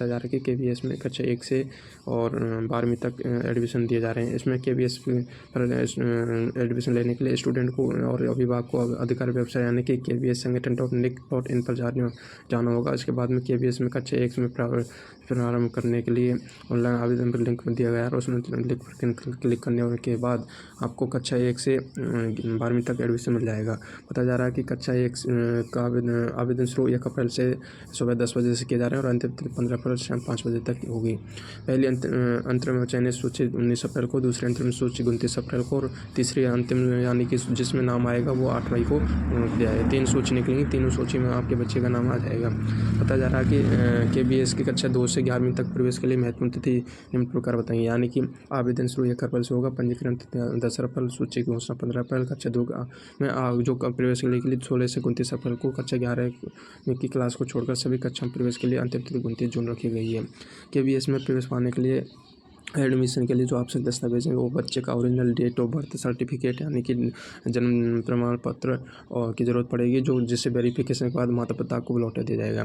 बताया जा रहा है कि KVS में कक्षा 1 से और 12वीं तक एडमिशन दिए जा रहे हैं। इसमें KVS पर एडमिशन लेने के लिए स्टूडेंट को और अभिभावक को अधिकार वेबसाइट यानी कि kvssangathan.nic.in पर जाना होगा। इसके बाद में KVS में कक्षा 1 में प्रारंभ करने के लिए ऑनलाइन आवेदन पर लिंक दिया गया है और उसमें लिंक पर क्लिक करने के बाद आपको कक्षा 1 से 12वीं तक एडमिशन मिल जाएगा। बताया जा रहा है कि कक्षा 1 का आवेदन शुरू 1 अप्रैल से सुबह 10 बजे से किए जा रहे हैं और अंतिम 15 अप्रैल शाम 5 बजे तक होगी। पहली अंतरिम चयनित सूची 19 अप्रैल को, दूसरी अंतरिम सूची 29 अप्रैल को और तीसरी अंतिम यानी कि जिसमें नाम आएगा वो 8 मई को दिया है। 3 सूची निकलेंगी, तीनों सूची में आपके बच्चे का नाम आ जाएगा। बताया जा रहा है कि KVS की कक्षा 2 से 11वीं तक प्रवेश के लिए महत्वपूर्ण तिथि निम्न प्रकार बताएंगे, यानी कि आवेदन शुरू 1 अप्रैल से होगा, पंजीकरण 10 अप्रैल, सूची की घोषणा 15 अप्रैल, कक्षा 2 में जो प्रवेश के लिए 16 से 29 अप्रैल को, कक्षा 11 की क्लास को छोड़कर सभी कक्षा में प्रवेश के लिए अंतिम तिथि 29 जून रखी गई है। KVS में प्रवेश पाने के लिए एडमिशन के लिए जो आवश्यक दस्तावेज हैं वो बच्चे का original date of birth certificate यानी कि जन्म प्रमाण पत्र और की ज़रूरत पड़ेगी, जो जिसे वेरिफिकेशन के बाद माता पिता को लौटा दिया जाएगा।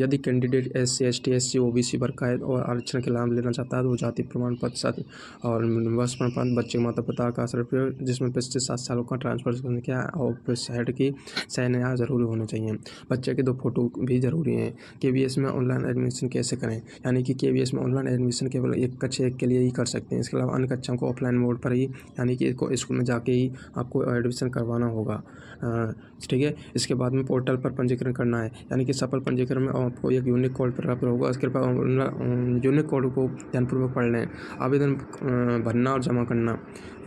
यदि candidate SC ST SC OBC वर्ग का है और आरक्षण के लाभ लेना चाहता है तो वो जाति प्रमाण पत्र और वर्ष प्रमाण बच्चे के माता पिता का सर्टिफिकेट जिसमें पिछले 7 सालों का ट्रांसफर संख्या और हेड की साइन यहाँ जरूरी होने चाहिए। बच्चे के 2 फोटो भी ज़रूरी हैं। KVS में ऑनलाइन एडमिशन कैसे करें, यानी कि KVS में ऑनलाइन एडमिशन केवल कक्षा 1 के लिए ही कर सकते हैं। इसके अलावा अन्य कक्षाओं को ऑफलाइन मोड पर ही यानी कि स्कूल में जाके ही आपको एडमिशन करवाना होगा। ठीक है। इसके बाद में पोर्टल पर पंजीकरण करना है, यानी कि सफल पंजीकरण में आपको एक यूनिक कोड प्राप्त होगा। इसके बाद यूनिक कोड को ध्यानपूर्वक पढ़ लें। आवेदन भरना और जमा करना,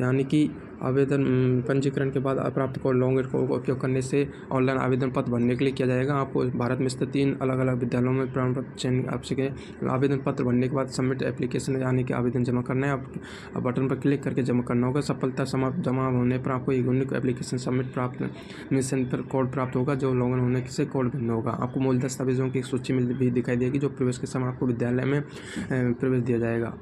यानी कि आवेदन पंजीकरण के बाद प्राप्त कोड लॉन्ग कोड का उपयोग करने से ऑनलाइन आवेदन पत्र भरने के लिए किया जाएगा। आपको भारत में स्थित 3 अलग अलग विद्यालयों में प्रमाण पत्र चयन आवश्यक है। आवेदन पत्र भरने के बाद सबमिट एप्लीकेशन यानी कि आवेदन जमा करना है। आप बटन पर क्लिक करके जमा करना होगा। सफलता जमा होने पर आपको एक यूनिक एप्लीकेशन सबमिट प्राप्त मिशन पर कोड प्राप्त होगा, जो लॉगिन होने से कोड भिन्न होगा। आपको मूल दस्तावेजों की एक सूची में भी दिखाई देगी जो प्रवेश के समय आपको विद्यालय में प्रवेश दिया जाएगा।